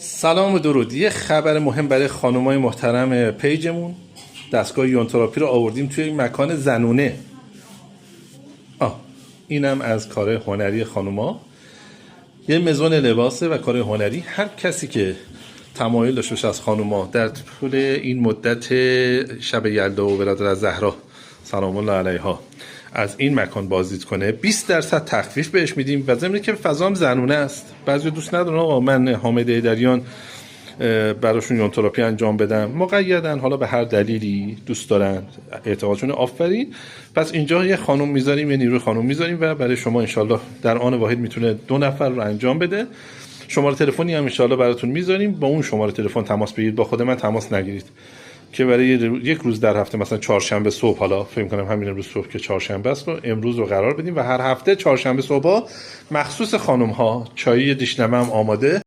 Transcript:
سلام و درود. یه خبر مهم برای خانمای محترم پیجمون. دستگاه یونتراپی رو آوردیم توی این مکان زنونه. اینم از کار هنری خانوما. یه مزون لباسه و کار هنری. هر کسی که تمایل داشته باشه از خانوما در طول این مدت شب یلدا و ولادت از زهرا سلام الله علیها از این مکان بازدید کنه 20% تخفیف بهش میدیم و ضمن که فضام زنونه است. بعضی دوست ندارن آقا من حامد ایدریان براشون یونتراپی انجام بدم، مقیدن، حالا به هر دلیلی دوست دارن اعتقادشون آفرین. پس اینجا یه خانم میذاریم، یه نیروی خانم میذاریم و برای شما انشالله در آن واحد میتونه 2 نفر رو انجام بده. شماره تلفنی هم انشالله براتون میذاریم، با اون شماره تلفن تماس بگیرید، با خود من تماس نگیرید که برای یک روز در هفته مثلا چهارشنبه صبح، حالا فکر کنم همین امروز صبح که چهارشنبه است رو امروز رو قرار بدیم و هر هفته چهارشنبه صبح مخصوص خانم ها چای دیشنمه هم آماده.